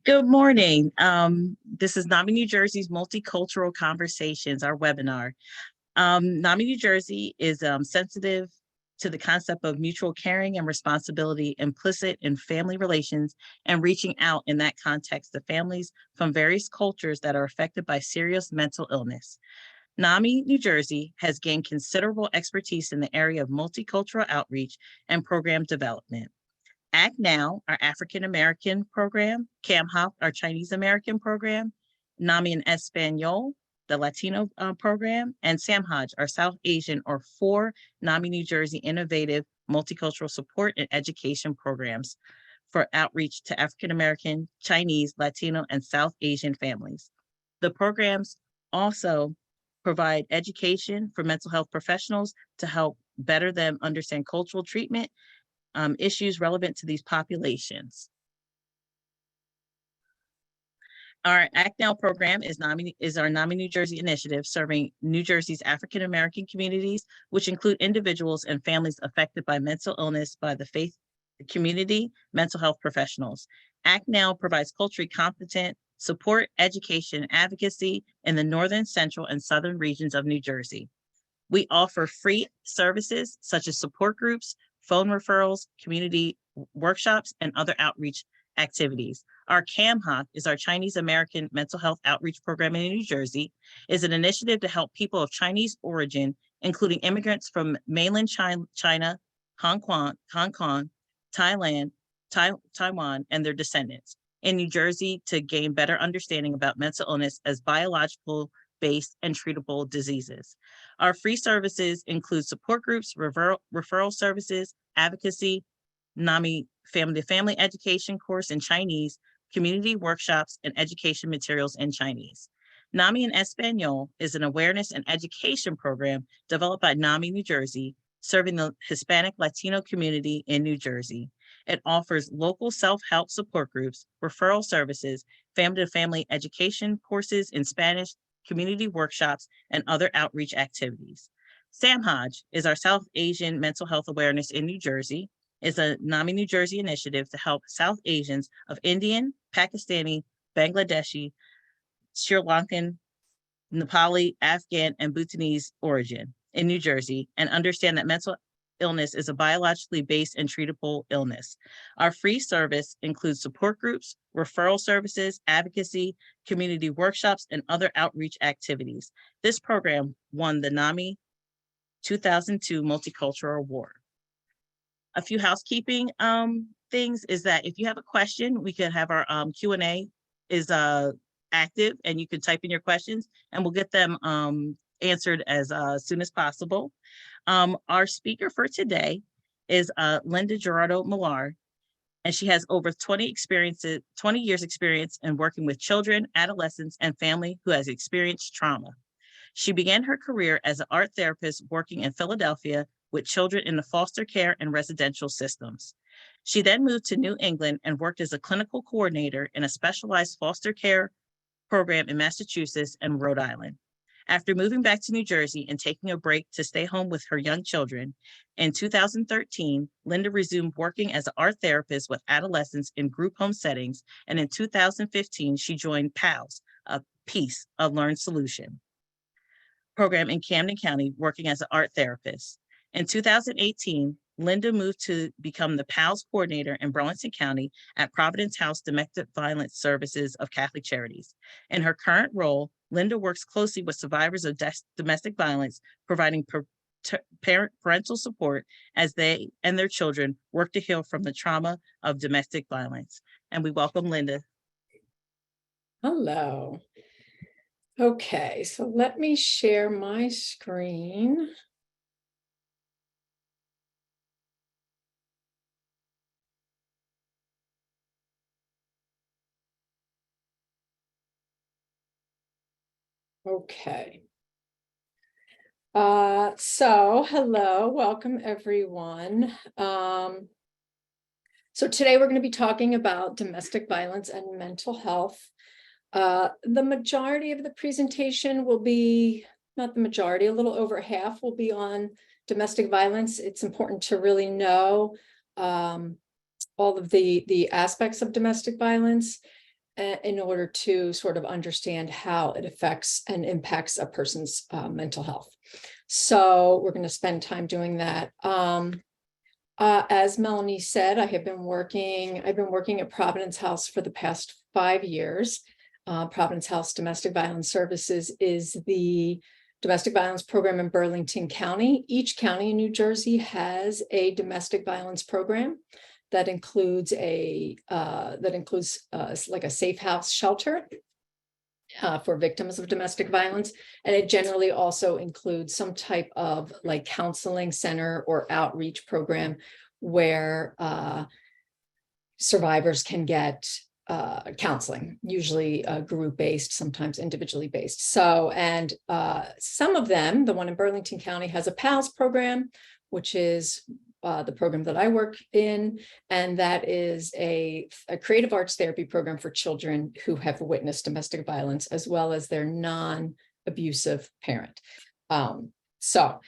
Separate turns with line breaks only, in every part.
Good morning. This is NAMI New Jersey's Multicultural Conversations, our webinar. NAMI New Jersey is sensitive to the concept of mutual caring and responsibility implicit in family relations and reaching out in that context to families from various cultures that are affected by serious mental illness. NAMI New Jersey has gained considerable expertise in the area of multicultural outreach and program development. Act Now, our African American program, CAMHOP, our Chinese American program, NAMI en Español, the Latino program, and SAMHAJ, our South Asian, or 4 NAMI New Jersey innovative multicultural support and education programs for outreach to African American, Chinese, Latino, and South Asian families. The programs also provide education for mental health professionals to help better them understand cultural treatment issues relevant to these populations. Our Act Now program is our NAMI New Jersey initiative serving New Jersey's African American communities, which include individuals and families affected by mental illness by the faith community, mental health professionals. Act Now provides culturally competent support, education, and advocacy in the northern, central, and southern regions of New Jersey. We offer free services such as support groups, phone referrals, community workshops, and other outreach activities. Our CAMHOP is our Chinese American Mental Health Outreach Program in New Jersey, is an initiative to help people of Chinese origin, including immigrants from mainland China, Hong Kong, Thailand, Taiwan, and their descendants in New Jersey to gain better understanding about mental illness as biological based and treatable diseases. Our free services include support groups, referral services, advocacy, NAMI family-to-family education course in Chinese, community workshops, and education materials in Chinese. NAMI en Español is an awareness and education program developed by NAMI New Jersey, serving the Hispanic Latino community in New Jersey. It offers local self-help support groups, referral services, family-to-family education courses in Spanish, community workshops, and other outreach activities. SAMHAJ is our South Asian mental health awareness in New Jersey, is a NAMI New Jersey initiative to help South Asians of Indian, Pakistani, Bangladeshi, Sri Lankan, Nepali, Afghan, and Bhutanese origin in New Jersey and understand that mental illness is a biologically based and treatable illness. Our free service includes support groups, referral services, advocacy, community workshops, and other outreach activities. This program won the NAMI 2002 Multicultural Award. A few housekeeping things is that if you have a question, we could have our Q&A is active and you can type in your questions and we'll get them answered as soon as possible. Our speaker for today is Linda Girardo-Millard, and she has over 20 years experience in working with children, adolescents, and family who has experienced trauma. She began her career as an art therapist working in Philadelphia with children in the foster care and residential systems. She then moved to New England and worked as a clinical coordinator in a specialized foster care program in Massachusetts and Rhode Island. After moving back to New Jersey and taking a break to stay home with her young children, in 2013, Linda resumed working as an art therapist with adolescents in group home settings, and in 2015, she joined PALS, a Peace, a Learned Solution program in Camden County, working as an art therapist. In 2018, Linda moved to become the PALS coordinator in Burlington County at Providence House Domestic Violence Services of Catholic Charities. In her current role, Linda works closely with survivors of domestic violence, providing parental support as they and their children work to heal from the trauma of domestic violence. And we welcome Linda.
Hello. Okay, so let me share my screen. Okay. So hello, welcome everyone. So today we're going to be talking about domestic violence and mental health. The majority of the presentation will be, not the majority, a little over half will be on domestic violence. It's important to really know all of the aspects of domestic violence. in order to sort of understand how it affects and impacts a person's mental health. So we're going to spend time doing that. As Melanie said, I've been working at Providence House for the past 5 years. Providence House Domestic Violence Services is the domestic violence program in Burlington County. Each county in New Jersey has a domestic violence program that includes like a safe house shelter for victims of domestic violence. And it generally also includes some type of like counseling center or outreach program where survivors can get counseling, usually group-based, sometimes individually based. So, and some of them, the one in Burlington County has a PALS program, which is the program that I work in, and that is a creative arts therapy program for children who have witnessed domestic violence, as well as their non-abusive parent. So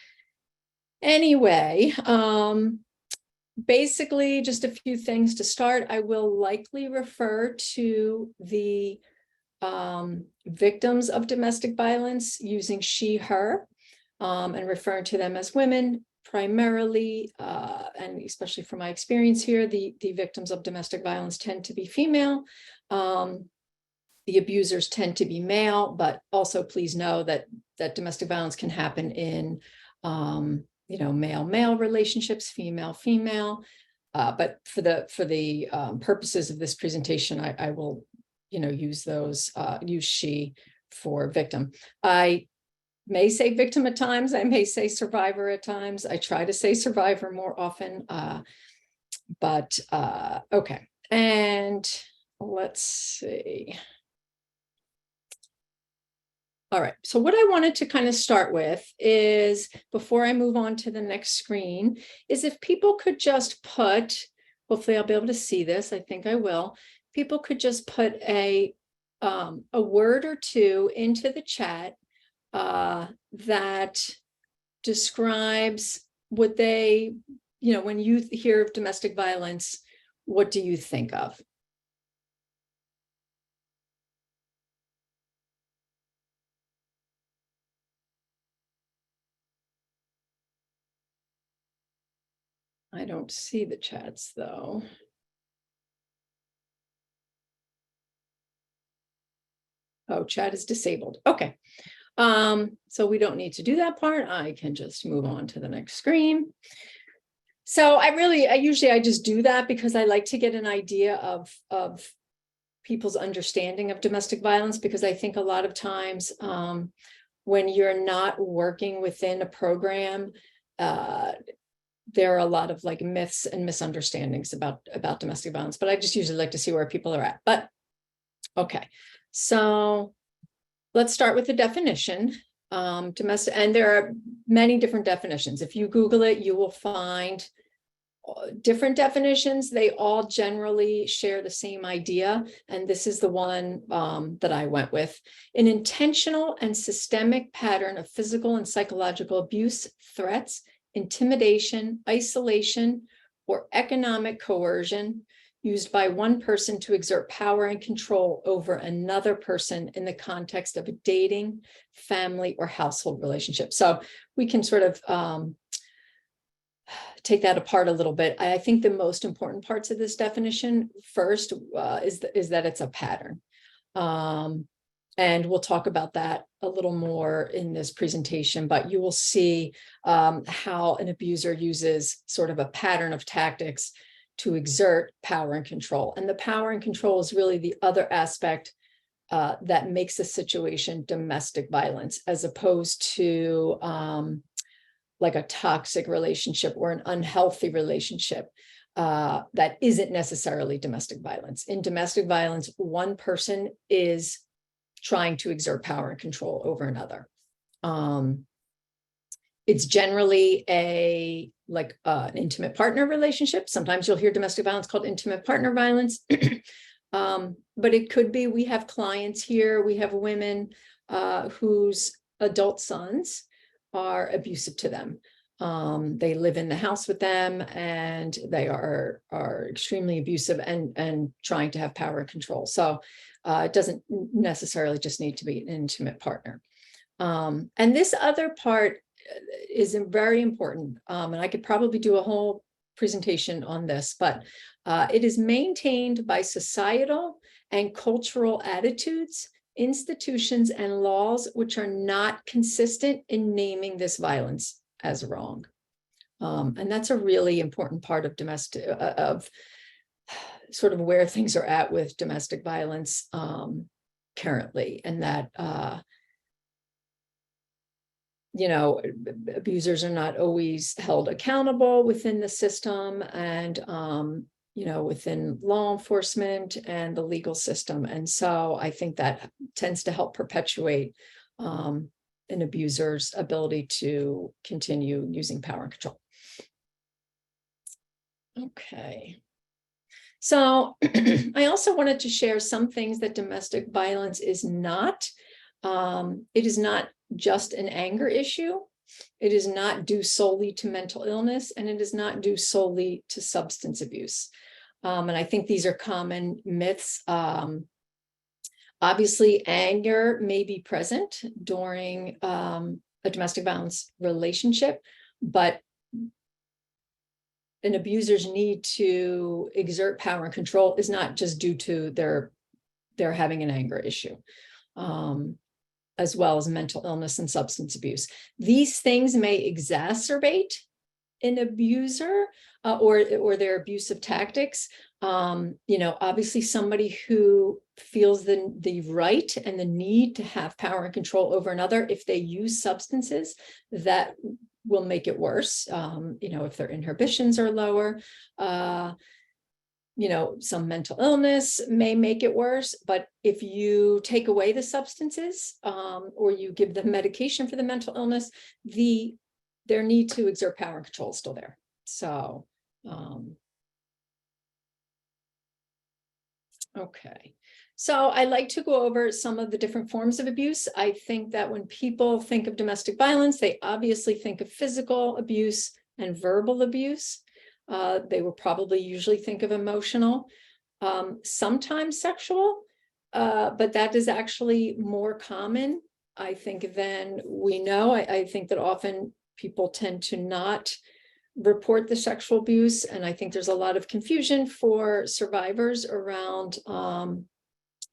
anyway, basically just a few things to start. I will likely refer to the victims of domestic violence using she, her, and referring to them as women. Primarily, and especially from my experience here, the victims of domestic violence tend to be female. The abusers tend to be male, but also please know that domestic violence can happen in, male-male relationships, female-female. But for the purposes of this presentation, I will, use she for victim. I may say victim at times. I may say survivor at times. I try to say survivor more often, but okay. And let's see. All right. So what I wanted to kind of start with is, before I move on to the next screen, is if people could just put, hopefully I'll be able to see this. I think I will. People could just put a word or two into the chat that describes what they, when you hear of domestic violence, what do you think of? I don't see the chats though. Oh, chat is disabled. Okay. So we don't need to do that part. I can just move on to the next screen. So I usually just do that because I like to get an idea of people's understanding of domestic violence, because I think a lot of times when you're not working within a program, there are a lot of like myths and misunderstandings about domestic violence, but I just usually like to see where people are at. But okay, so let's start with the definition. Domestic, and there are many different definitions. If you Google it, you will find different definitions. They all generally share the same idea, and this is the one that I went with: an intentional and systemic pattern of physical and psychological abuse, threats, intimidation, isolation, or economic coercion used by one person to exert power and control over another person in the context of a dating, family, or household relationship. So we can sort of take that apart a little bit. I think the most important parts of this definition first is that it's a pattern. And we'll talk about that a little more in this presentation, but you will see how an abuser uses sort of a pattern of tactics to exert power and control. And the power and control is really the other aspect that makes a situation domestic violence, as opposed to like a toxic relationship or an unhealthy relationship that isn't necessarily domestic violence. In domestic violence, one person is trying to exert power and control over another. It's generally an intimate partner relationship. Sometimes you'll hear domestic violence called intimate partner violence. But it could be, we have clients here, we have women whose adult sons are abusive to them. They live in the house with them, and they are extremely abusive and trying to have power and control. So it doesn't necessarily just need to be an intimate partner. And this other part is very important. And I could probably do a whole presentation on this, but it is maintained by societal and cultural attitudes, institutions, and laws which are not consistent in naming this violence as wrong. And that's a really important part of sort of where things are at with domestic violence currently, and that abusers are not always held accountable within the system, and within law enforcement and the legal system. And so I think that tends to help perpetuate an abuser's ability to continue using power and control. Okay. So I also wanted to share some things that domestic violence is not. It is not just an anger issue. It is not due solely to mental illness, and it is not due solely to substance abuse. And I think these are common myths. Obviously, anger may be present during a domestic violence relationship, but an abuser's need to exert power and control is not just due to their having an anger issue, as well as mental illness and substance abuse. These things may exacerbate an abuser or their abusive tactics. Obviously somebody who feels the right and the need to have power and control over another, if they use substances, that will make it worse. If their inhibitions are lower, some mental illness may make it worse. But if you take away the substances, or you give them medication for the mental illness, their need to exert power and control is still there. So, okay. So I like to go over some of the different forms of abuse. I think that when people think of domestic violence, they obviously think of physical abuse and verbal abuse. They will probably usually think of emotional, sometimes sexual, but that is actually more common, I think, than we know. I think that often people tend to not report the sexual abuse, and I think there's a lot of confusion for survivors around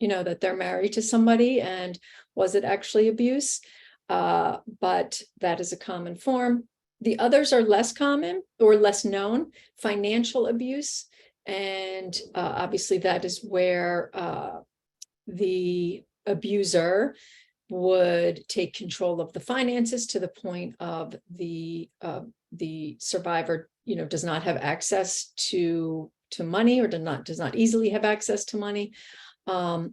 that they're married to somebody and was it actually abuse? But that is a common form. The others are less common or less known. Financial abuse, and obviously that is where the abuser would take control of the finances to the point of the survivor does not have access to money, or does not easily have access to money.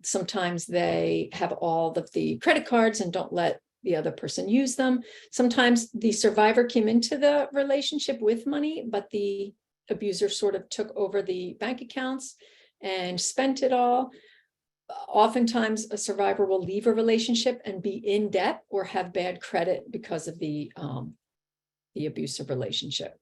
Sometimes they have all of the credit cards and don't let the other person use them. Sometimes the survivor came into the relationship with money, but the abuser sort of took over the bank accounts and spent it all. Oftentimes a survivor will leave a relationship and be in debt or have bad credit because of the abusive relationship.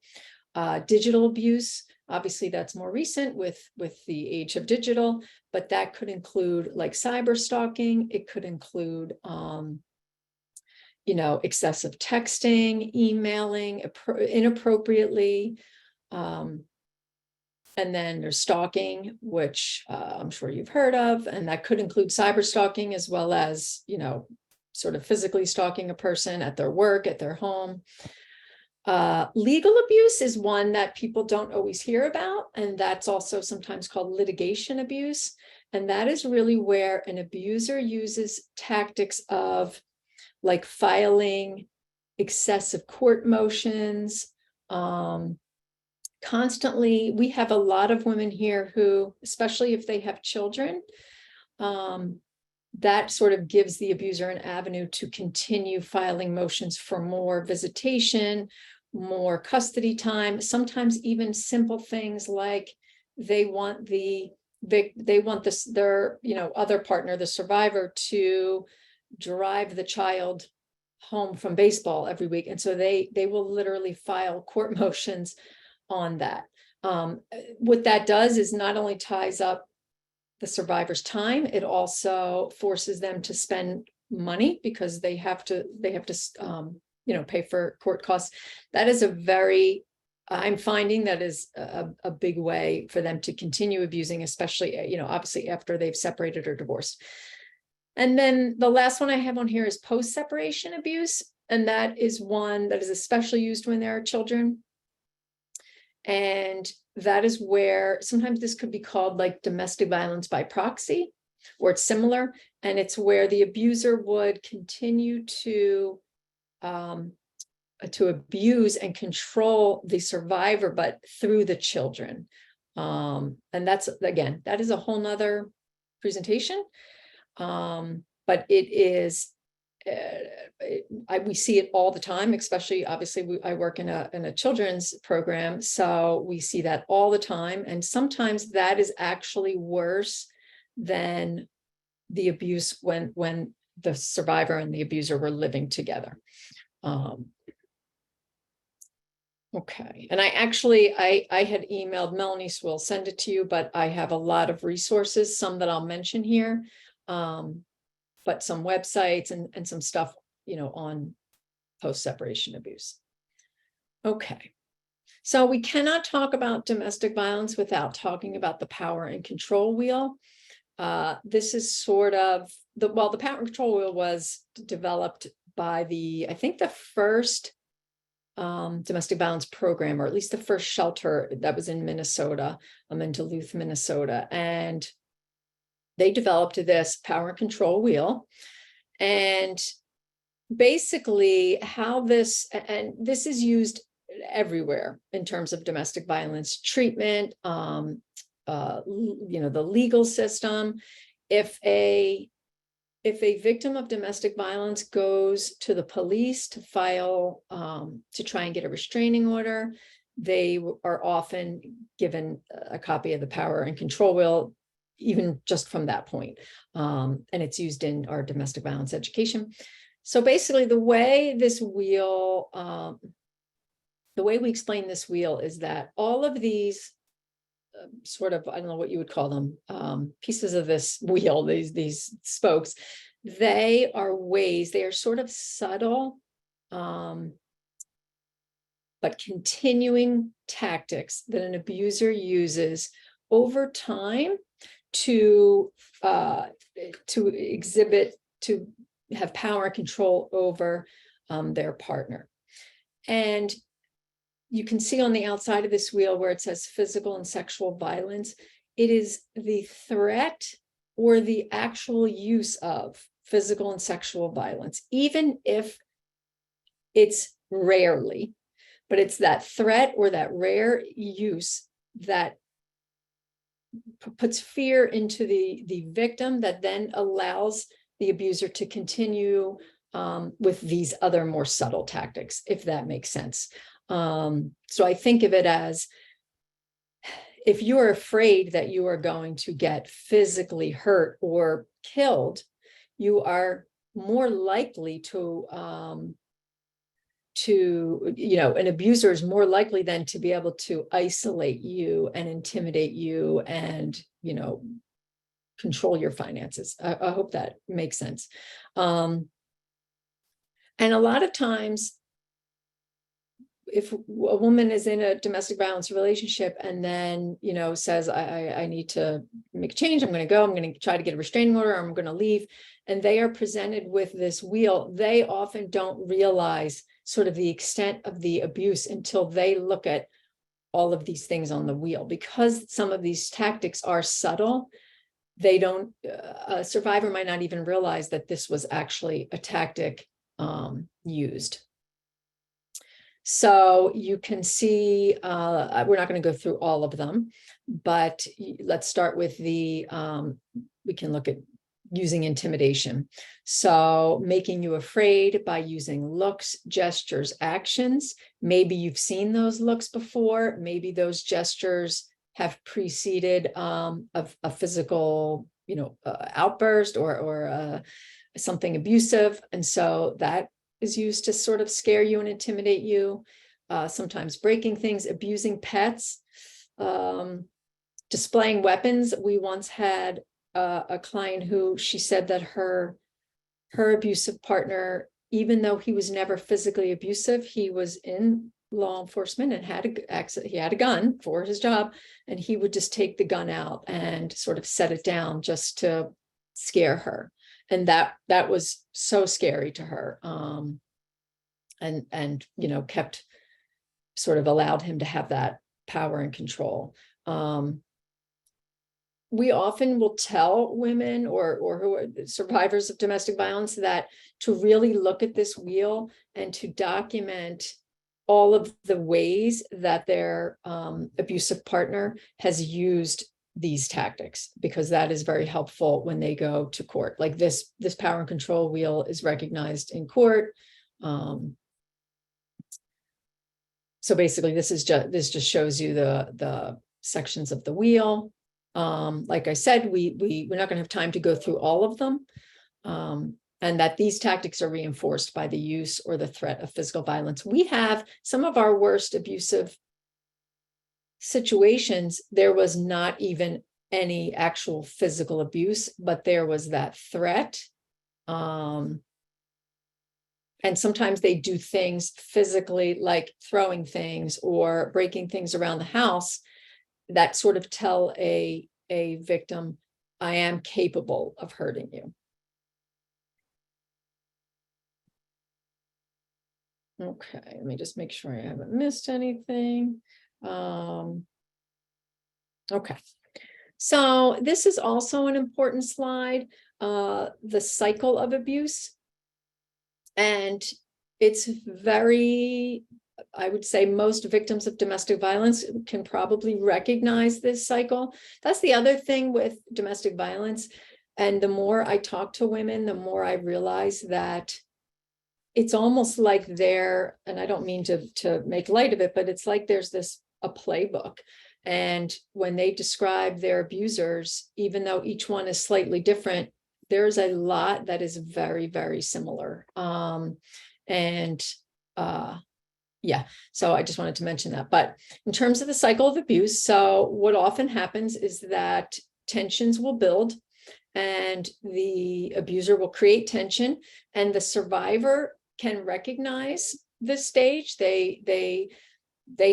Digital abuse, obviously that's more recent with the age of digital, but that could include like cyber stalking. It could include excessive texting, emailing inappropriately. And then there's stalking, which I'm sure you've heard of, and that could include cyber stalking as well as, sort of physically stalking a person at their work, at their home. Legal abuse is one that people don't always hear about, and that's also sometimes called litigation abuse. And that is really where an abuser uses tactics of like filing excessive court motions, constantly. We have a lot of women here who, especially if they have children, that sort of gives the abuser an avenue to continue filing motions for more visitation, more custody time, sometimes even simple things like they want their other partner, the survivor, to drive the child home from baseball every week. And so they will literally file court motions on that. What that does is not only ties up the survivor's time, it also forces them to spend money because they have to pay for court costs. That is I'm finding that is a big way for them to continue abusing, especially, obviously after they've separated or divorced. And then the last one I have on here is post-separation abuse. And that is one that is especially used when there are children. And that is where sometimes this could be called like domestic violence by proxy, or it's similar. And it's where the abuser would continue to abuse and control the survivor, but through the children. And that's, again, that is a whole nother presentation. But it is, we see it all the time, especially obviously I work in a children's program. So we see that all the time. And sometimes that is actually worse than the abuse when the survivor and the abuser were living together. Okay. And I had emailed Melanie, so we'll send it to you, but I have a lot of resources, some that I'll mention here. But some websites and some stuff, on post-separation abuse. Okay. So we cannot talk about domestic violence without talking about the power and control wheel. This is sort of the power and control wheel was developed by I think the first domestic violence program, or at least the first shelter that was in Minnesota. I'm in Duluth, Minnesota. And they developed this power and control wheel. And basically how this is used everywhere in terms of domestic violence treatment, the legal system. If a victim of domestic violence goes to the police to file, to try and get a restraining order, they are often given a copy of the power and control wheel, even just from that point. And it's used in our domestic violence education. So basically the way we explain this wheel is that all of these sort of, I don't know what you would call them, pieces of this wheel, these spokes, they are sort of subtle, but continuing tactics that an abuser uses over time to have power and control over their partner. And you can see on the outside of this wheel where it says physical and sexual violence, it is the threat or the actual use of physical and sexual violence, even if it's rarely, but it's that threat or that rare use that puts fear into the victim that then allows the abuser to continue with these other more subtle tactics, if that makes sense. So I think of it as, if you are afraid that you are going to get physically hurt or killed, you are more likely an abuser is more likely then to be able to isolate you and intimidate you and, control your finances. I hope that makes sense. And a lot of times, if a woman is in a domestic violence relationship and then, says, I need to make a change, I'm going to go, I'm going to try to get a restraining order, I'm going to leave, and they are presented with this wheel, they often don't realize sort of the extent of the abuse until they look at all of these things on the wheel. Because some of these tactics are subtle, a survivor might not even realize that this was actually a tactic used. So you can see, we're not going to go through all of them, but let's start with we can look at using intimidation. So making you afraid by using looks, gestures, actions. Maybe you've seen those looks before. Maybe those gestures have preceded a physical, outburst or something abusive. And so that is used to sort of scare you and intimidate you. Sometimes breaking things, abusing pets, displaying weapons. We once had a client who she said that her abusive partner, even though he was never physically abusive, he was in law enforcement and he had a gun for his job, and he would just take the gun out and sort of set it down just to scare her. And that was so scary to her. And you know, kept sort of allowed him to have that power and control. We often will tell women or who are survivors of domestic violence that to really look at this wheel and to document all of the ways that their abusive partner has used these tactics, because that is very helpful when they go to court. Like this power and control wheel is recognized in court. So basically this just shows you the sections of the wheel. Like I said, we're not going to have time to go through all of them. And that these tactics are reinforced by the use or the threat of physical violence. We have some of our worst abusive situations. There was not even any actual physical abuse, but there was that threat. And sometimes they do things physically, like throwing things or breaking things around the house, that sort of tell a victim, I am capable of hurting you. Okay, let me just make sure I haven't missed anything. Okay, so this is also an important slide, the cycle of abuse. And it's very, I would say most victims of domestic violence can probably recognize this cycle. That's the other thing with domestic violence. And the more I talk to women, the more I realize that it's almost like they're, and I don't mean to make light of it, but it's like there's a playbook. And when they describe their abusers, even though each one is slightly different, there's a lot that is very, very similar. Yeah, so I just wanted to mention that. But in terms of the cycle of abuse, so what often happens is that tensions will build and the abuser will create tension, and the survivor can recognize this stage. They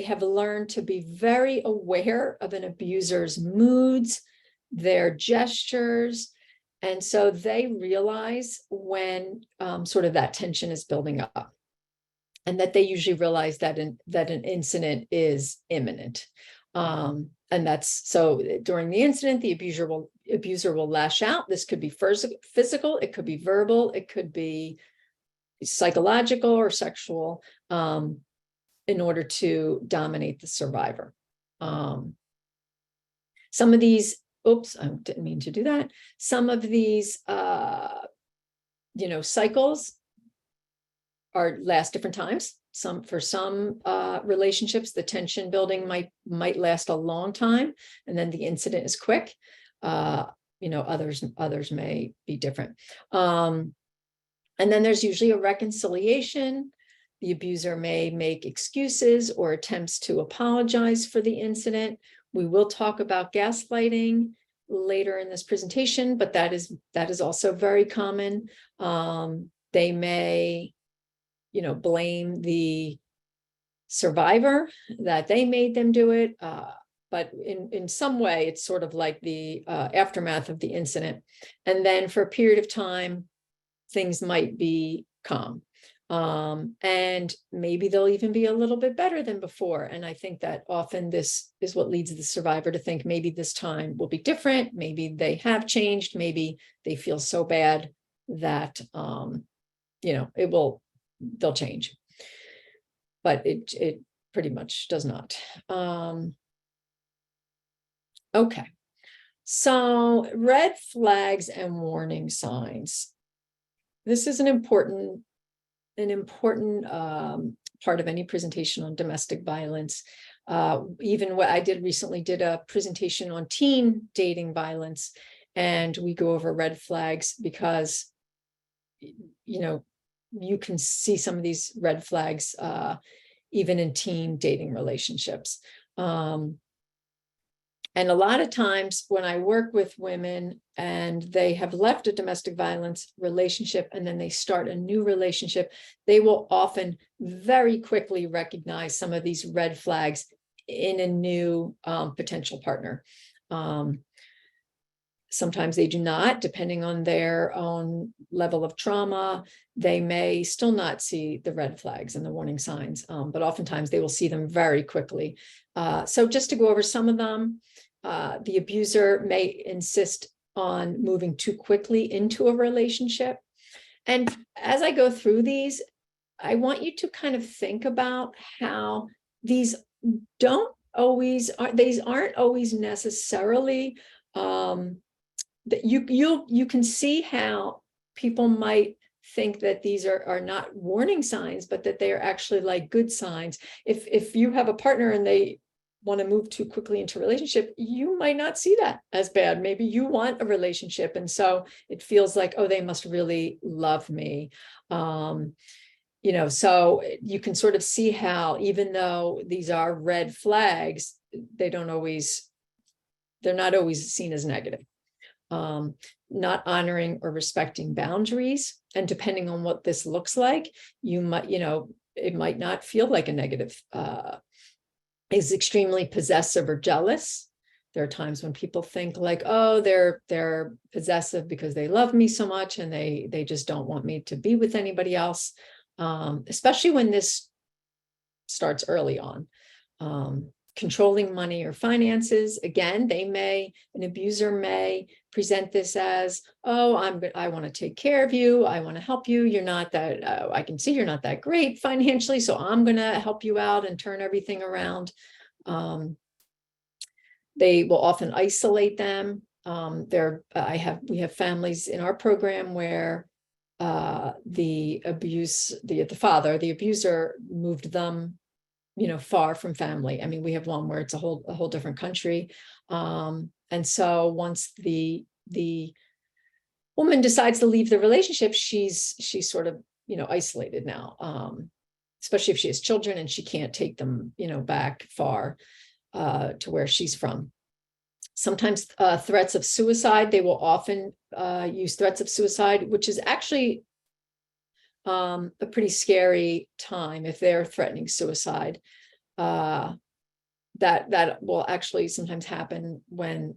have learned to be very aware of an abuser's moods, their gestures. And so they realize when sort of that tension is building up, and that they usually realize that an incident is imminent. And that's so during the incident, the abuser will lash out. This could be physical, it could be verbal, it could be psychological or sexual, in order to dominate the survivor. Some of these, oops, I didn't mean to do that. Some of these, cycles last different times. For some relationships, the tension building might last a long time, and then the incident is quick. Others may be different. And then there's usually a reconciliation. The abuser may make excuses or attempts to apologize for the incident. We will talk about gaslighting later in this presentation, but that is also very common. They may, blame the survivor that they made them do it. But in some way, it's sort of like the aftermath of the incident. And then for a period of time, things might be calm. And maybe they'll even be a little bit better than before. And I think that often this is what leads the survivor to think maybe this time will be different. Maybe they have changed. Maybe they feel so bad that, they'll change. But it pretty much does not. Okay. So red flags and warning signs. This is an important part of any presentation on domestic violence. Even what I recently did a presentation on teen dating violence, and we go over red flags because, you can see some of these red flags even in teen dating relationships. And a lot of times when I work with women and they have left a domestic violence relationship and then they start a new relationship, they will often very quickly recognize some of these red flags in a new potential partner. Sometimes they do not, depending on their own level of trauma. They may still not see the red flags and the warning signs, but oftentimes they will see them very quickly. So just to go over some of them, the abuser may insist on moving too quickly into a relationship. And as I go through these, I want you to kind of think about how these aren't always necessarily that you can see how people might think that these are not warning signs, but that they are actually like good signs. If you have a partner and they want to move too quickly into a relationship, you might not see that as bad. Maybe you want a relationship, and so it feels like, oh, they must really love me. So you can sort of see how, even though these are red flags, they're not always seen as negative. Not honoring or respecting boundaries. And depending on what this looks like, you might, it might not feel like a negative. Is extremely possessive or jealous. There are times when people think like, oh, they're possessive because they love me so much and they just don't want me to be with anybody else. Especially when this starts early on. Controlling money or finances. Again, an abuser may present this as, oh, I want to take care of you. I want to help you. You're not that, I can see you're not that great financially, so I'm going to help you out and turn everything around. They will often isolate them. We have families in our program where the abuser moved them far from family. I mean, we have one where it's a whole different country. And so once the woman decides to leave the relationship, she's sort of, isolated now, especially if she has children and she can't take them, back far to where she's from. Sometimes threats of suicide, they will often use threats of suicide, which is actually a pretty scary time if they're threatening suicide. That will actually sometimes happen when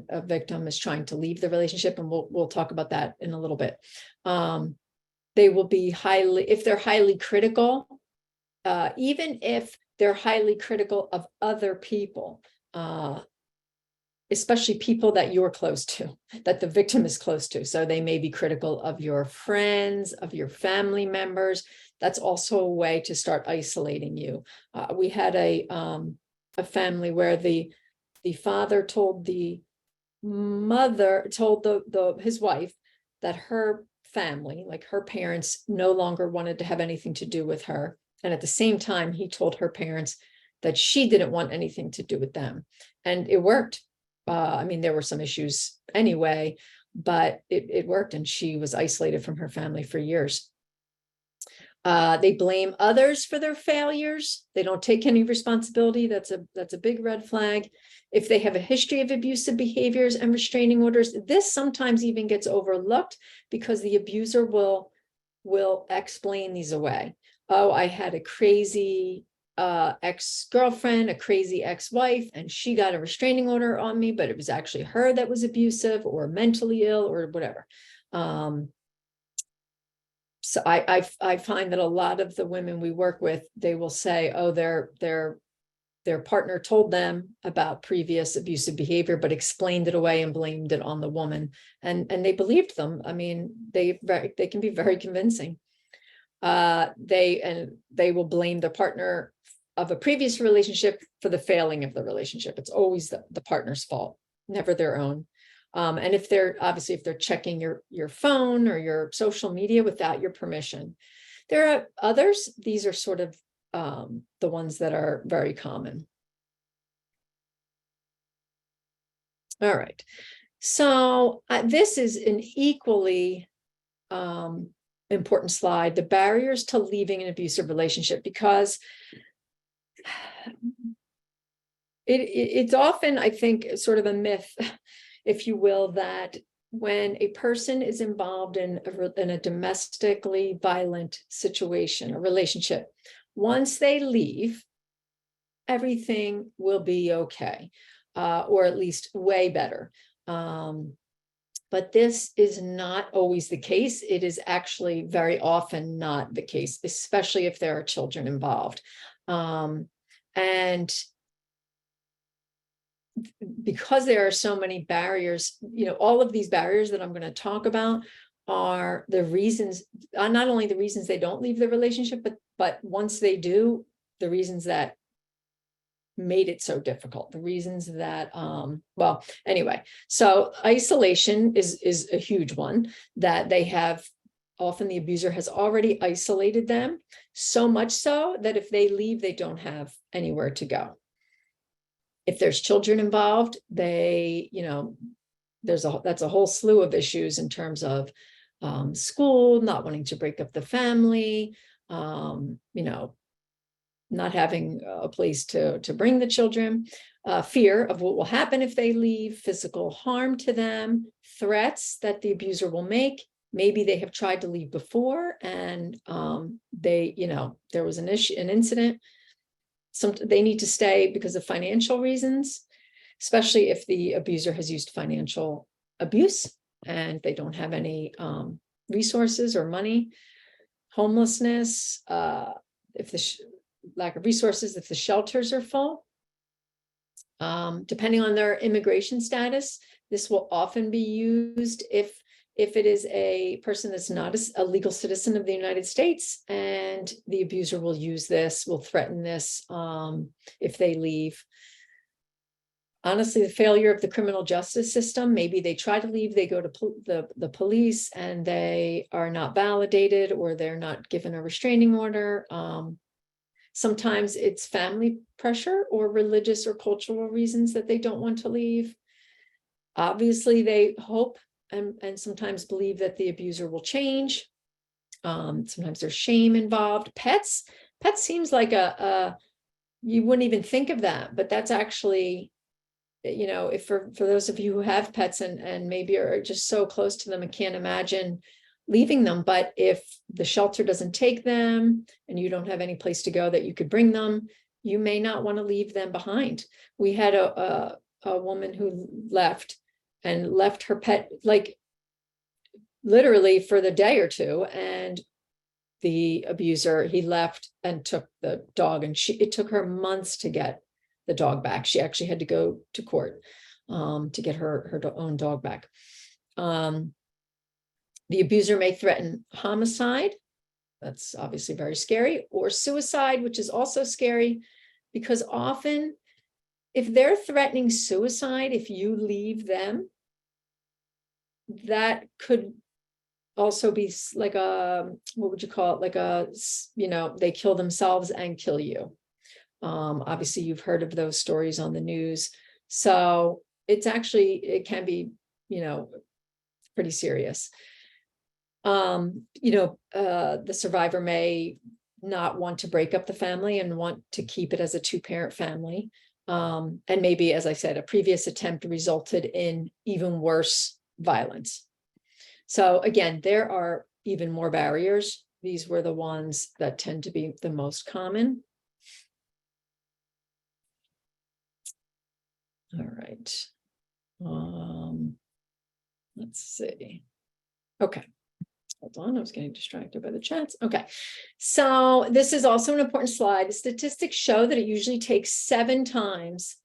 a victim is trying to leave the relationship, and we'll talk about that in a little bit. They will be if they're highly critical, even if they're highly critical of other people, especially people that you're close to, that the victim is close to. So they may be critical of your friends, of your family members. That's also a way to start isolating you. We had a family where the father told the mother, his wife, that her family, like her parents, no longer wanted to have anything to do with her. And at the same time, he told her parents that she didn't want anything to do with them. And it worked. I mean, there were some issues anyway, but it worked, and she was isolated from her family for years. They blame others for their failures. They don't take any responsibility. That's a big red flag. If they have a history of abusive behaviors and restraining orders, this sometimes even gets overlooked because the abuser will explain these away. Oh, I had a crazy ex-girlfriend, a crazy ex-wife, and she got a restraining order on me, but it was actually her that was abusive or mentally ill or whatever. So I find that a lot of the women we work with, they will say, oh, their partner told them about previous abusive behavior, but explained it away and blamed it on the woman, and they believed them. I mean, they can be very convincing. They will blame the partner of a previous relationship for the failing of the relationship. It's always the partner's fault, never their own. And if they're checking your phone or your social media without your permission. There are others. These are sort of the ones that are very common. All right. So this is an equally important slide, the barriers to leaving an abusive relationship, because it's often, I think, sort of a myth, if you will, that when a person is involved in a domestically violent situation, a relationship, once they leave, everything will be okay, or at least way better. But this is not always the case. It is actually very often not the case, especially if there are children involved. And because there are so many barriers, all of these barriers that I'm going to talk about are the reasons, not only the reasons they don't leave the relationship, but once they do, the reasons that made it so difficult, the reasons that, well, anyway, so isolation is a huge one, that they have, often the abuser has already isolated them, so much so that if they leave, they don't have anywhere to go. If there's children involved, that's a whole slew of issues in terms of school, not wanting to break up the family, not having a place to bring the children, fear of what will happen if they leave, physical harm to them, threats that the abuser will make. Maybe they have tried to leave before and there was an incident. They need to stay because of financial reasons, especially if the abuser has used financial abuse and they don't have any resources or money. Homelessness, if the lack of resources, if the shelters are full. Depending on their immigration status, this will often be used if it is a person that's not a legal citizen of the United States, and the abuser will use this, will threaten this if they leave. Honestly, the failure of the criminal justice system, maybe they try to leave, they go to the police and they are not validated, or they're not given a restraining order. Sometimes it's family pressure or religious or cultural reasons that they don't want to leave. Obviously, they hope and sometimes believe that the abuser will change. Sometimes there's shame involved. Pets seems like you wouldn't even think of that, but that's actually, if for those of you who have pets and maybe are just so close to them and can't imagine leaving them, but if the shelter doesn't take them and you don't have any place to go that you could bring them, you may not want to leave them behind. We had a woman who left her pet, like literally for the day or two, and the abuser, he left and took the dog, and it took her months to get the dog back. She actually had to go to court to get her own dog back. The abuser may threaten homicide. That's obviously very scary, or suicide, which is also scary, because often if they're threatening suicide, if you leave them, that could also be like what would you call it? Like they kill themselves and kill you. Obviously you've heard of those stories on the news. So it can be, pretty serious. The survivor may not want to break up the family and want to keep it as a two-parent family. And maybe, as I said, a previous attempt resulted in even worse violence. So again, there are even more barriers. These were the ones that tend to be the most common. All right. Let's see. Okay. Hold on, I was getting distracted by the chats. Okay, so this is also an important slide. The statistics show that it usually takes 7 times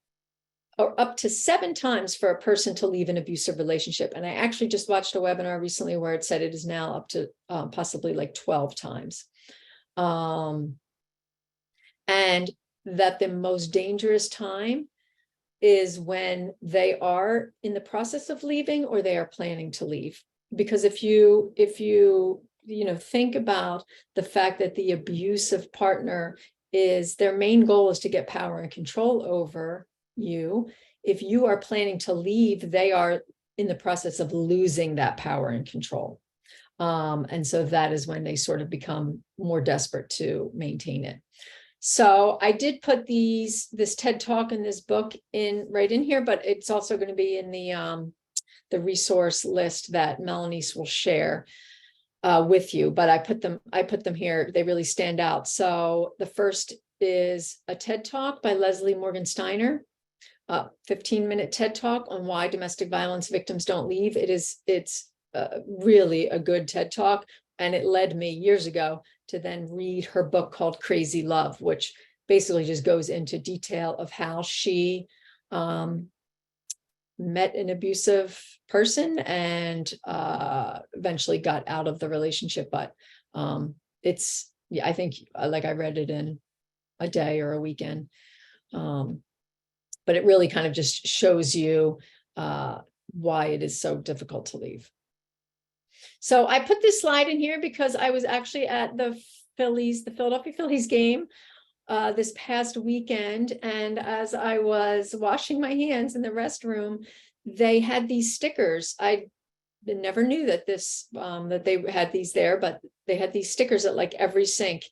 or up to 7 times for a person to leave an abusive relationship. And I actually just watched a webinar recently where it said it is now up to possibly like 12 times. And that the most dangerous time is when they are in the process of leaving or they are planning to leave. Because if you think about the fact that the abusive partner their main goal is to get power and control over you. If you are planning to leave, they are in the process of losing that power and control. And so that is when they sort of become more desperate to maintain it. So I did put this TED Talk and this book right in here, but it's also going to be in the resource list that Melanie will share with you. But I put them here. They really stand out. So the first is a TED Talk by Leslie Morgan Steiner, 15-minute TED Talk on why domestic violence victims don't leave. It's really a good TED Talk. And it led me years ago to then read her book called Crazy Love, which basically just goes into detail of how she met an abusive person and eventually got out of the relationship. But yeah, I think like I read it in a day or a weekend. But it really kind of just shows you why it is so difficult to leave. So I put this slide in here because I was actually at the Philadelphia Phillies game this past weekend. And as I was washing my hands in the restroom, they had these stickers. I never knew that that they had these there, but they had these stickers at like every sink.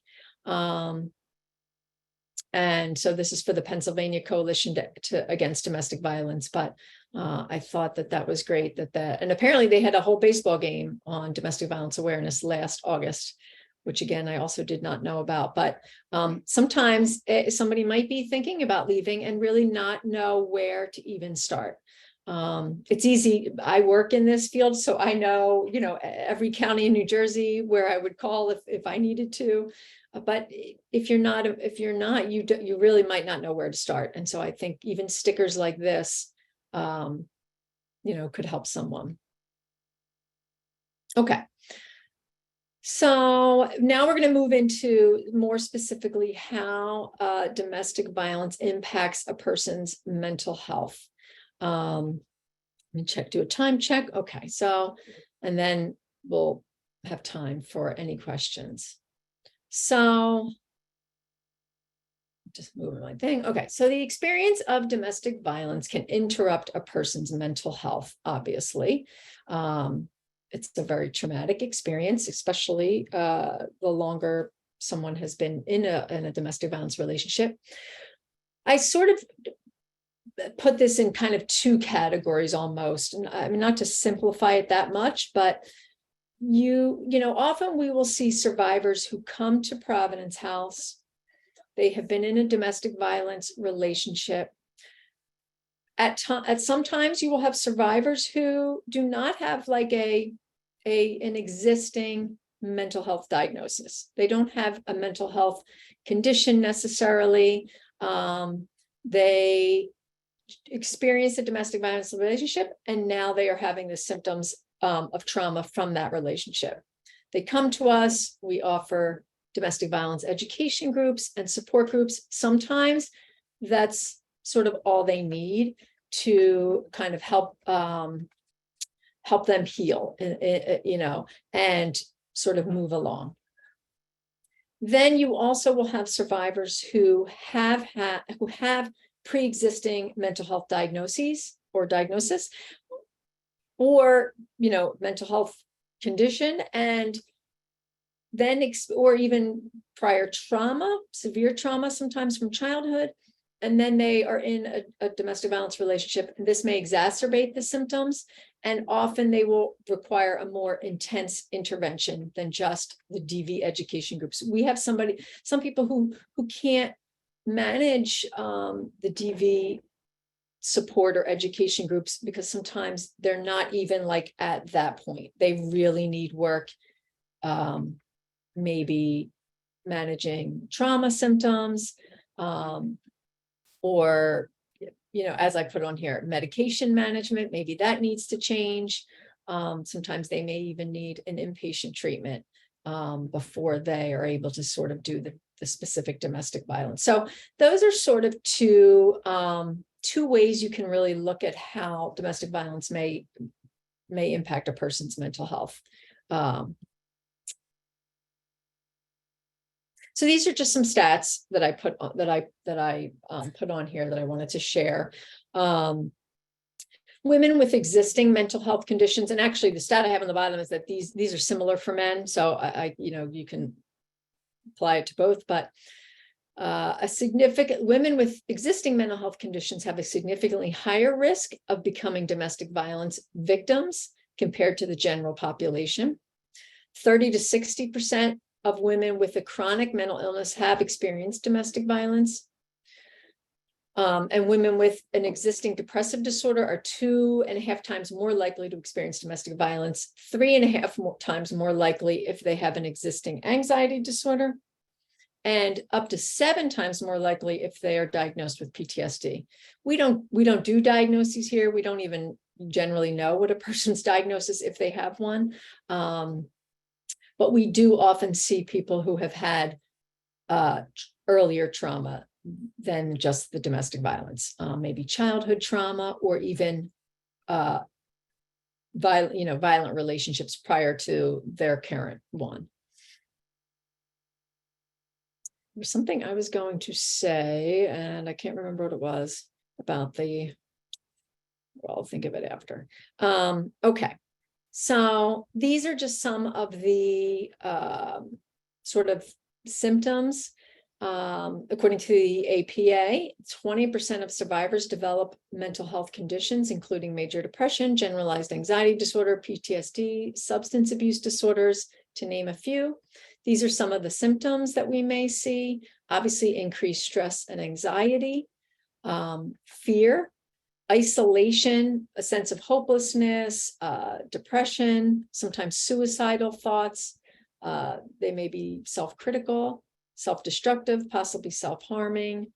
And so this is for the Pennsylvania Coalition Against Domestic Violence. But I thought that was great and apparently they had a whole baseball game on domestic violence awareness last August, which again, I also did not know about. But sometimes somebody might be thinking about leaving and really not know where to even start. It's easy. I work in this field, so I know, every county in New Jersey where I would call if I needed to. But if you're not, you really might not know where to start. And so I think even stickers like this, could help someone. Okay. So now we're going to move into more specifically how domestic violence impacts a person's mental health. Let me do a time check. Okay. So, and then we'll have time for any questions. So just moving my thing. Okay. So the experience of domestic violence can interrupt a person's mental health, obviously. It's a very traumatic experience, especially the longer someone has been in a domestic violence relationship. I sort of put this in kind of two categories almost. And I mean, not to simplify it that much, but often we will see survivors who come to Providence House. They have been in a domestic violence relationship. At sometimes you will have survivors who do not have like an existing mental health diagnosis. They don't have a mental health condition necessarily. They experience a domestic violence relationship, and now they are having the symptoms of trauma from that relationship. They come to us, we offer domestic violence education groups and support groups. Sometimes that's sort of all they need to kind of help them heal, and sort of move along. Then you also will have survivors who have pre-existing mental health diagnoses or diagnosis, or mental health condition, and then or even prior trauma, severe trauma, sometimes from childhood, and then they are in a domestic violence relationship. And this may exacerbate the symptoms, and often they will require a more intense intervention than just the DV education groups. We have some people who can't manage the DV support or education groups because sometimes they're not even like at that point. They really need work, maybe managing trauma symptoms, or as I put on here, medication management, maybe that needs to change. Sometimes they may even need an inpatient treatment before they are able to sort of do the specific domestic violence. So those are sort of two ways you can really look at how domestic violence may impact a person's mental health. So these are just some stats that I put on here that I wanted to share. Women with existing mental health conditions, and actually the stat I have on the bottom is that these are similar for men. So I you can apply it to both, but women with existing mental health conditions have a significantly higher risk of becoming domestic violence victims compared to the general population. 30 to 60% of women with a chronic mental illness have experienced domestic violence. And women with an existing depressive disorder are 2.5 times more likely to experience domestic violence, 3.5 times more likely if they have an existing anxiety disorder, and up to 7 times more likely if they are diagnosed with PTSD. We don't do diagnoses here. We don't even generally know what a person's diagnosis if they have one. But we do often see people who have had earlier trauma than just the domestic violence, maybe childhood trauma, or even violent relationships prior to their current one. There's something I was going to say, and I can't remember what it was about well, I'll think of it after. Okay, so these are just some of the sort of symptoms. According to the APA, 20% of survivors develop mental health conditions, including major depression, generalized anxiety disorder, PTSD, substance abuse disorders, to name a few. These are some of the symptoms that we may see. Obviously, increased stress and anxiety, fear, isolation, a sense of hopelessness, depression, sometimes suicidal thoughts. They may be self-critical, self-destructive, possibly self-harming.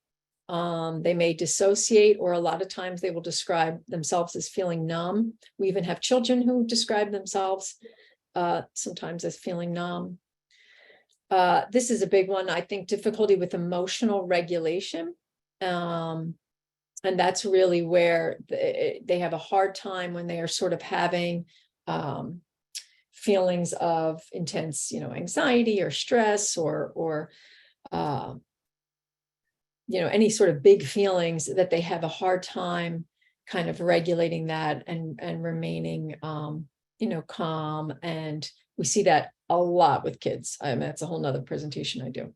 They may dissociate, or a lot of times they will describe themselves as feeling numb. We even have children who describe themselves sometimes as feeling numb. This is a big one, I think, difficulty with emotional regulation. And that's really where they have a hard time when they are sort of having feelings of intense, anxiety or stress or any sort of big feelings, that they have a hard time kind of regulating that and remaining, calm. And we see that a lot with kids. I mean, that's a whole nother presentation I do.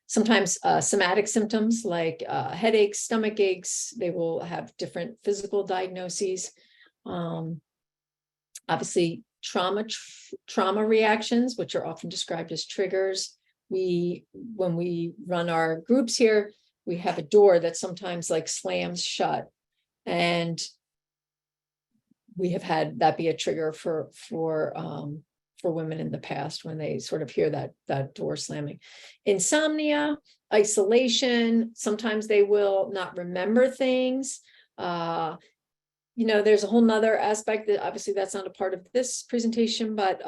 Sometimes somatic symptoms like headaches, stomach aches, they will have different physical diagnoses. Obviously, trauma reactions, which are often described as triggers. When we run our groups here, we have a door that sometimes like slams shut, and we have had that be a trigger for women in the past when they sort of hear that door slamming. Insomnia, isolation, sometimes they will not remember things. There's a whole nother aspect that obviously that's not a part of this presentation, but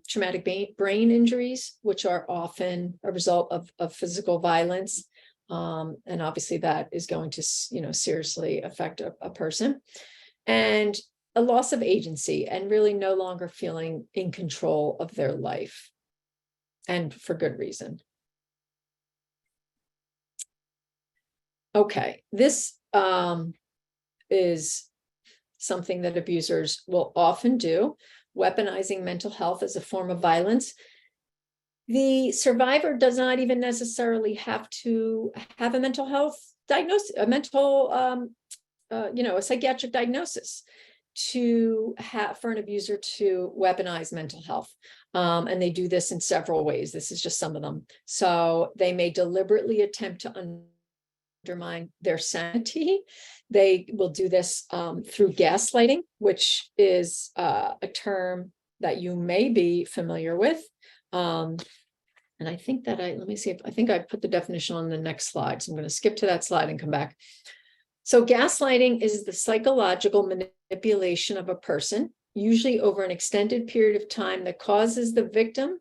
traumatic brain injuries, which are often a result of physical violence. And obviously that is going to, seriously affect a person. And a loss of agency, and really no longer feeling in control of their life, and for good reason. Okay, this is something that abusers will often do, weaponizing mental health as a form of violence. The survivor does not even necessarily have to have a mental health diagnosis, a psychiatric diagnosis for an abuser to weaponize mental health. And they do this in several ways. This is just some of them. So they may deliberately attempt to undermine their sanity. They will do this through gaslighting, which is a term that you may be familiar with. And I think that let me see I think I put the definition on the next slide. So I'm going to skip to that slide and come back. So gaslighting is the psychological manipulation of a person, usually over an extended period of time, that causes the victim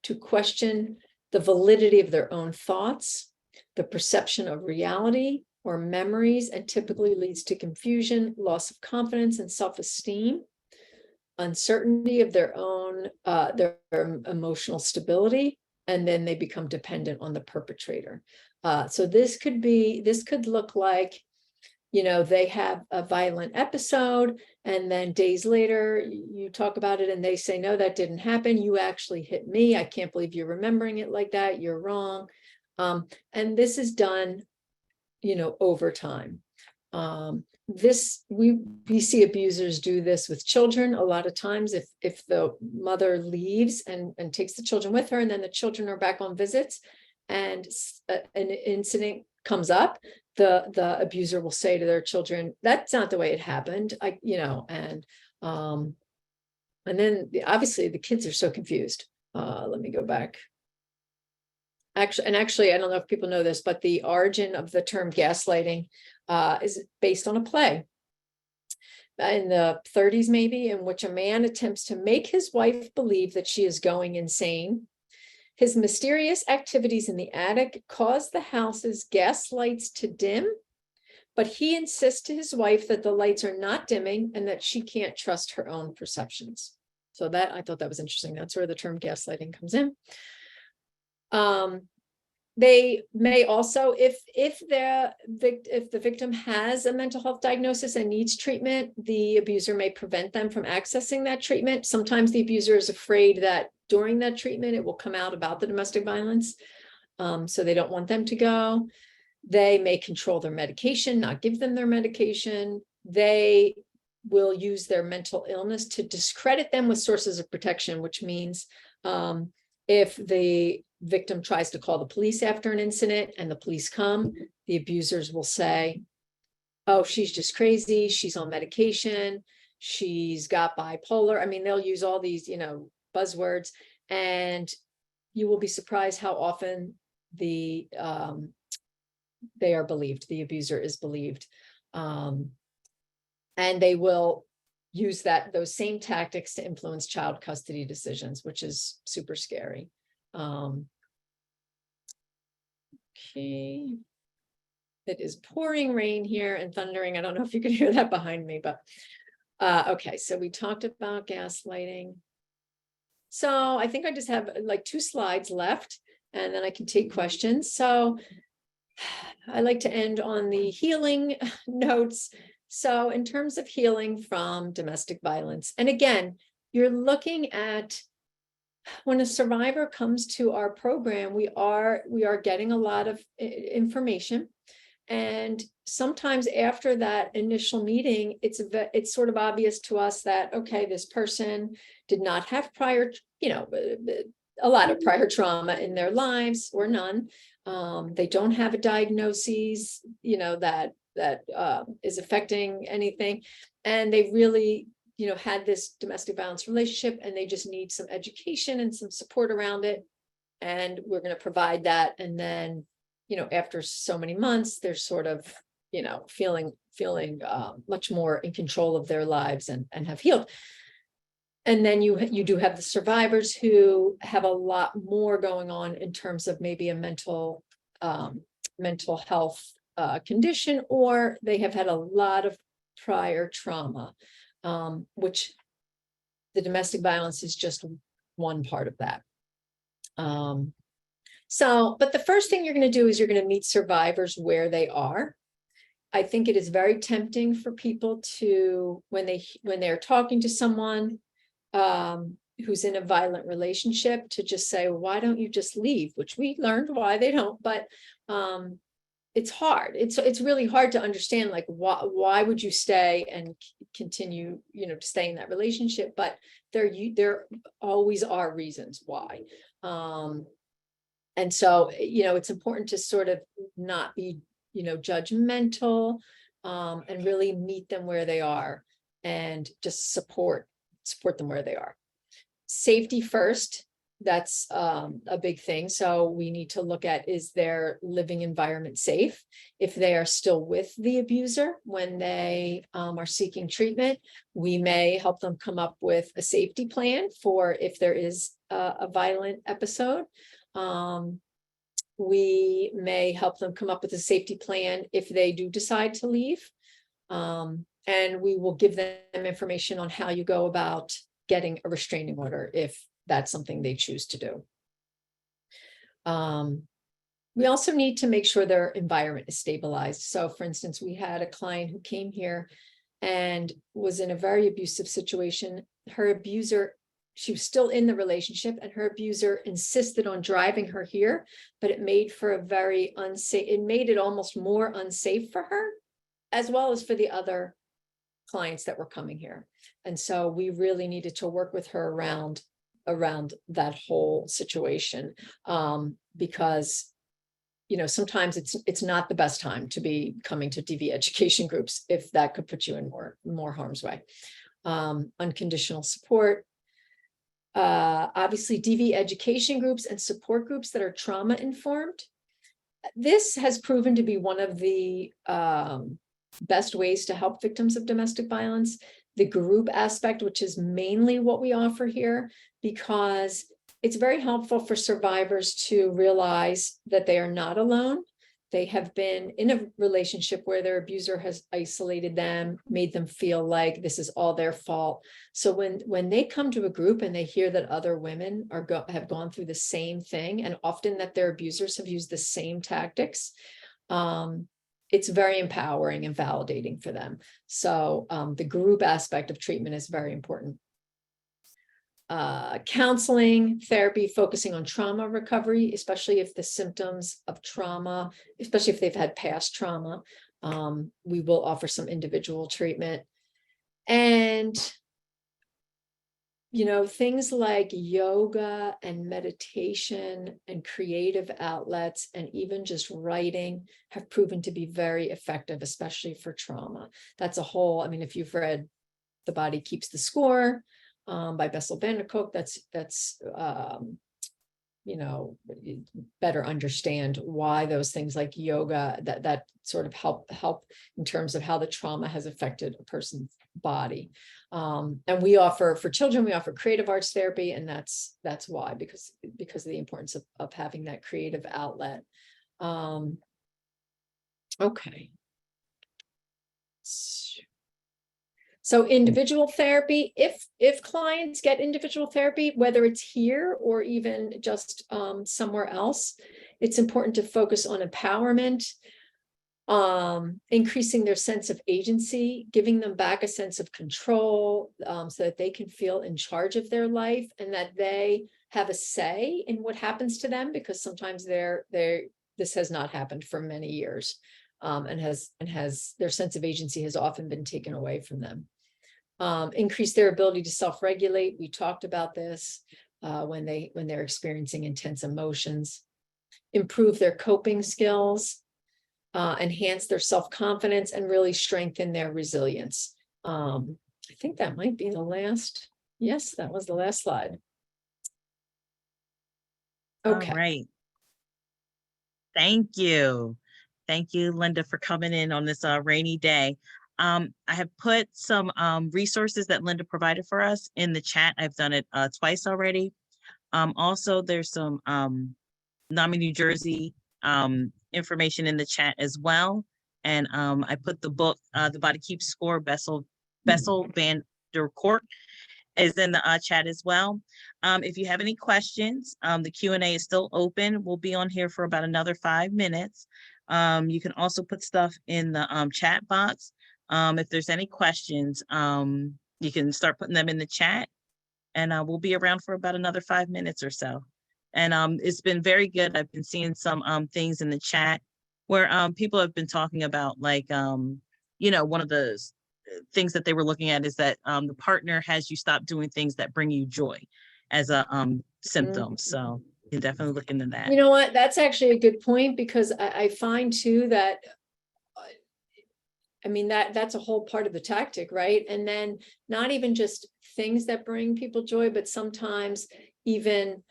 to question the validity of their own thoughts, the perception of reality or memories, and typically leads to confusion, loss of confidence and self-esteem, uncertainty of their own, their emotional stability, and then they become dependent on the perpetrator. So this could look like they have a violent episode, and then days later you talk about it and they say, no, that didn't happen. You actually hit me. I can't believe you're remembering it like that. You're wrong. And this is done, over time. We see abusers do this with children a lot of times. If the mother leaves and takes the children with her, and then the children are back on visits and an incident comes up, the abuser will say to their children, that's not the way it happened. And then obviously the kids are so confused. Let me go back. Actually, I don't know if people know this, but the origin of the term gaslighting is based on a play in the 30s, maybe, in which a man attempts to make his wife believe that she is going insane. His mysterious activities in the attic cause the house's gas lights to dim, but he insists to his wife that the lights are not dimming and that she can't trust her own perceptions. So I thought that was interesting. That's where the term gaslighting comes in. They may also, if the victim has a mental health diagnosis and needs treatment, the abuser may prevent them from accessing that treatment. Sometimes the abuser is afraid that during that treatment, it will come out about the domestic violence. So they don't want them to go. They may control their medication, not give them their medication. They will use their mental illness to discredit them with sources of protection, which means if the victim tries to call the police after an incident and the police come, the abusers will say, oh, she's just crazy. She's on medication. She's got bipolar. I mean, they'll use all these, buzzwords, and you will be surprised how often they are believed. The abuser is believed. And they will use those same tactics to influence child custody decisions, which is super scary. Okay. It is pouring rain here and thundering. I don't know if you can hear that behind me, but okay. So we talked about gaslighting. So I think I just have like 2 slides left, and then I can take questions. So I like to end on the healing notes. So in terms of healing from domestic violence, and again, you're looking at when a survivor comes to our program, we are getting a lot of information. And sometimes after that initial meeting, it's sort of obvious to us that, okay, this person did not have prior, a lot of prior trauma in their lives, or none. They don't have a diagnosis, that is affecting anything. And they really, had this domestic violence relationship, and they just need some education and some support around it. And we're going to provide that. And then, after so many months, they're sort of, feeling much more in control of their lives and have healed. And then you do have the survivors who have a lot more going on in terms of maybe a mental health condition, or they have had a lot of prior trauma, which the domestic violence is just one part of that. But the first thing you're going to do is you're going to meet survivors where they are. I think it is very tempting for people to, when they're talking to someone who's in a violent relationship, to just say, why don't you just leave? Which we learned why they don't, but it's hard. It's really hard to understand, like, why would you stay and continue, to stay in that relationship? But there always are reasons why. And so, it's important to sort of not be, judgmental, and really meet them where they are, and just support them where they are. Safety first. That's a big thing. So we need to look at, is their living environment safe? If they are still with the abuser when they are seeking treatment, we may help them come up with a safety plan for if there is a violent episode. We may help them come up with a safety plan if they do decide to leave. And we will give them information on how you go about getting a restraining order if that's something they choose to do. We also need to make sure their environment is stabilized. So for instance, we had a client who came here and was in a very abusive situation. Her abuser, she was still in the relationship, and her abuser insisted on driving her here, but it made for a very unsafe, it made it almost more unsafe for her, as well as for the other clients that were coming here. And so we really needed to work with her around that whole situation, because sometimes it's not the best time to be coming to DV education groups if that could put you in more harm's way. Unconditional support. Obviously, DV education groups and support groups that are trauma informed. This has proven to be one of the best ways to help victims of domestic violence. The group aspect, which is mainly what we offer here, because it's very helpful for survivors to realize that they are not alone. They have been in a relationship where their abuser has isolated them, made them feel like this is all their fault. So when they come to a group and they hear that other women have gone through the same thing, and often that their abusers have used the same tactics, it's very empowering and validating for them. So the group aspect of treatment is very important. Counseling, therapy, focusing on trauma recovery, especially if the symptoms of trauma, especially if they've had past trauma, we will offer some individual treatment. And, things like yoga and meditation and creative outlets and even just writing have proven to be very effective, especially for trauma. That's a whole, if you've read The Body Keeps the Score, by Bessel van der Kolk, that's better understand why those things like yoga that sort of help in terms of how the trauma has affected a person's body. And we offer for children, we offer creative arts therapy, and that's why, because of the importance of having that creative outlet. Okay. So individual therapy, if clients get individual therapy, whether it's here or even just somewhere else, it's important to focus on empowerment, increasing their sense of agency, giving them back a sense of control, so that they can feel in charge of their life and that they have a say in what happens to them, because sometimes this has not happened for many years, and their sense of agency has often been taken away from them. Increase their ability to self-regulate. We talked about this when they're experiencing intense emotions. Improve their coping skills, enhance their self-confidence, and really strengthen their resilience. I think that might be the last. Yes, that was the last slide. Okay.
All right. Thank you. Thank you, Linda, for coming in on this rainy day. I have put some resources that Linda provided for us in the chat. I've done it twice already. Also, there's some NAMI New Jersey information in the chat as well. And I put the book, The Body Keeps Score, Bessel van der Kolk, is in the chat as well. If you have any questions, the Q&A is still open. We'll be on here for about another 5 minutes. You can also put stuff in the chat box. If there's any questions, you can start putting them in the chat, and we'll be around for about another 5 minutes or so. And it's been very good. I've been seeing some things in the chat where people have been talking about, like, one of the things that they were looking at is that the partner has you stop doing things that bring you joy as a symptom. So you can definitely look into that.
You know what? That's actually a good point, because I find too that that's a whole part of the tactic, right? And then not even just things that bring people joy, but sometimes even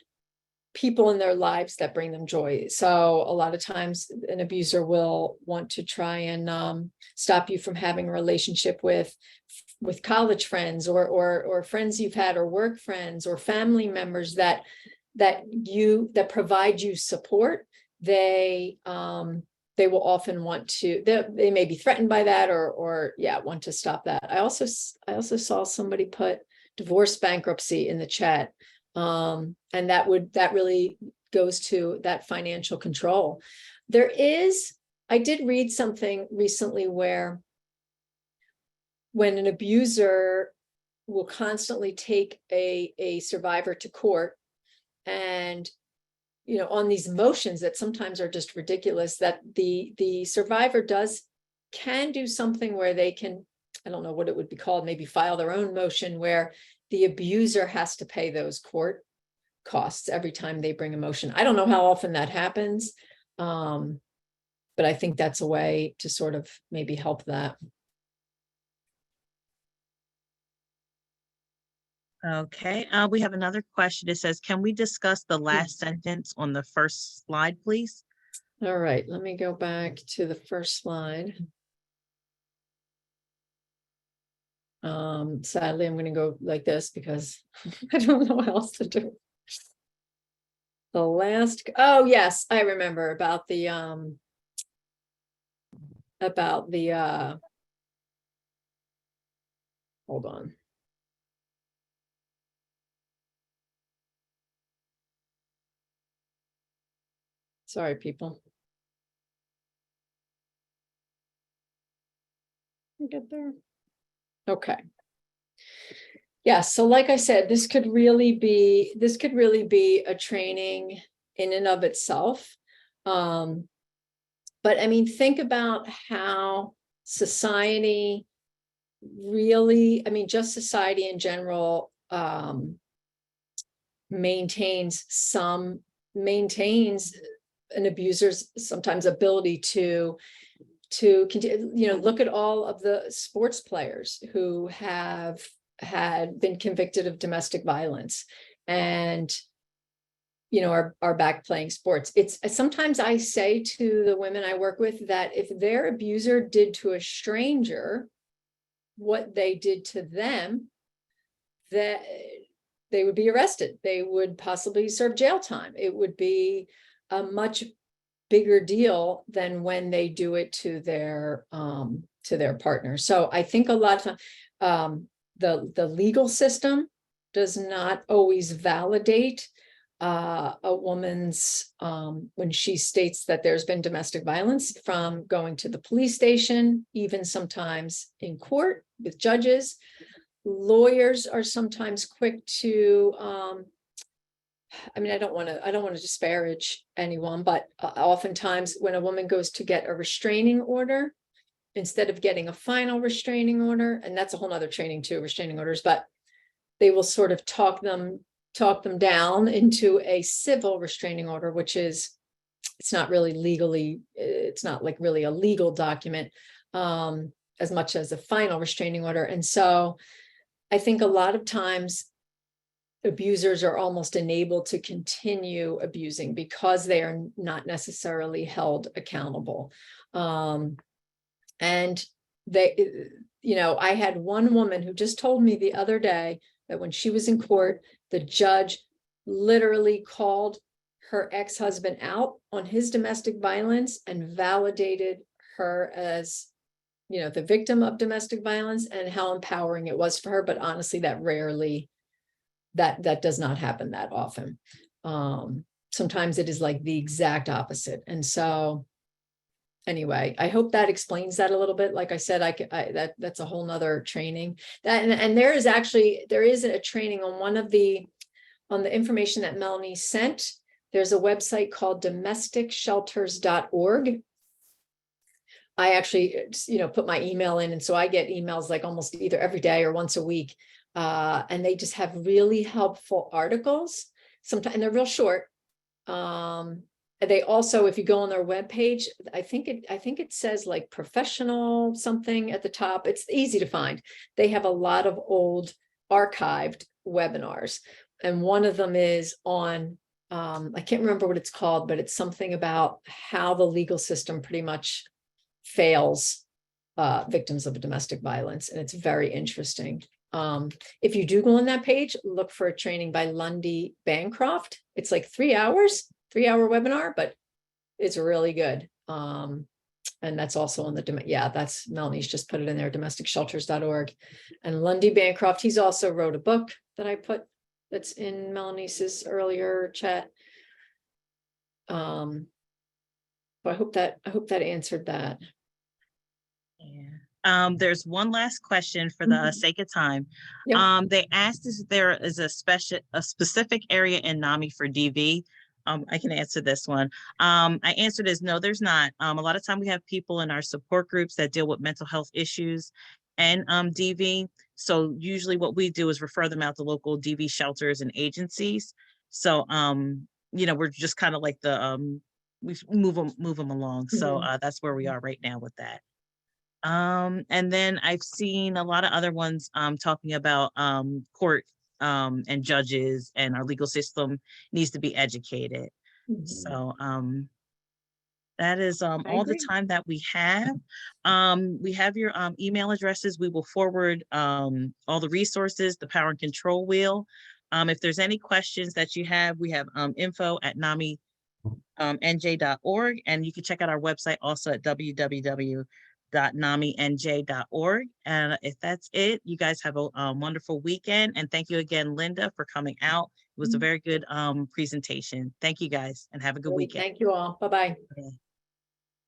people in their lives that bring them joy. So a lot of times an abuser will want to try and stop you from having a relationship with college friends or friends you've had, or work friends, or family members that provide you support. They will often want to, they may be threatened by that or want to stop that. I also saw somebody put divorce bankruptcy in the chat. And that really goes to that financial control. I did read something recently where when an abuser will constantly take a survivor to court, and on these motions that sometimes are just ridiculous, that the survivor can do something where they can, I don't know what it would be called, maybe file their own motion where the abuser has to pay those court costs every time they bring a motion. I don't know how often that happens, but I think that's a way to sort of maybe help that.
Okay, we have another question. It says, can we discuss the last sentence on the first slide, please?
All right, let me go back to the first slide. Sadly, I'm going to go like this because I don't know what else to do. The last, oh yes, I remember about the hold on. Sorry, people. Get there. Okay. Yeah, so like I said, this could really be a training in and of itself. But I mean, think about how society really, I mean, just society in general maintains an abuser's sometimes ability to continue, look at all of the sports players who had been convicted of domestic violence and are back playing sports. It's sometimes I say to the women I work with that if their abuser did to a stranger what they did to them, that they would be arrested. They would possibly serve jail time. It would be a much bigger deal than when they do it to their partner. So I think a lot of time, the legal system does not always validate a woman's when she states that there's been domestic violence, from going to the police station, even sometimes in court with judges. Lawyers are sometimes quick to I mean, I don't want to disparage anyone, but oftentimes when a woman goes to get a restraining order, instead of getting a final restraining order, and that's a whole nother training too, restraining orders, but they will sort of talk them down into a civil restraining order, which is, it's not really legally, it's not like really a legal document as much as a final restraining order. And so I think a lot of times abusers are almost enabled to continue abusing because they are not necessarily held accountable. And they, I had one woman who just told me the other day that when she was in court, the judge literally called her ex-husband out on his domestic violence and validated her as, the victim of domestic violence and how empowering it was for her. But honestly, that rarely, that does not happen that often. Sometimes it is like the exact opposite. And so anyway, I hope that explains that a little bit. Like I said, that's a whole nother training that, and there is a training on on the information that Melanie sent. There's a website called domesticshelters.org. I actually, put my email in. And so I get emails like almost either every day or once a week. And they just have really helpful articles sometimes, and they're real short. They also, if you go on their webpage, I think it says like professional something at the top. It's easy to find. They have a lot of old archived webinars. And one of them is on, I can't remember what it's called, but it's something about how the legal system pretty much fails victims of domestic violence. And it's very interesting. If you do go on that page, look for a training by Lundy Bancroft. It's like 3-hour webinar, but it's really good. And that's also on that's Melanie's just put it in there, domesticshelters.org. And Lundy Bancroft, he's also wrote a book that I put that's in Melanie's earlier chat. So I hope that answered that.
Yeah. There's one last question for the sake of time.
Yeah.
They asked if there is a specific area in NAMI for DV. I can answer this one. I answered is no, there's not. A lot of time we have people in our support groups that deal with mental health issues and DV. So usually what we do is refer them out to local DV shelters and agencies. So we're just kind of like the we move them along. So that's where we are right now with that. And then I've seen a lot of other ones talking about court and judges, and our legal system needs to be educated. So that is all the time that we have. We have your email addresses. We will forward all the resources, the power and control wheel. If there's any questions that you have, we have info@NAMI-NJ.org, and you can check out our website also at www.NAMINJ.org. And if that's it, you guys have a wonderful weekend. And thank you again, Linda, for coming out. It was a very good presentation. Thank you guys, and have a good weekend.
Thank you all. Bye-bye.
Okay.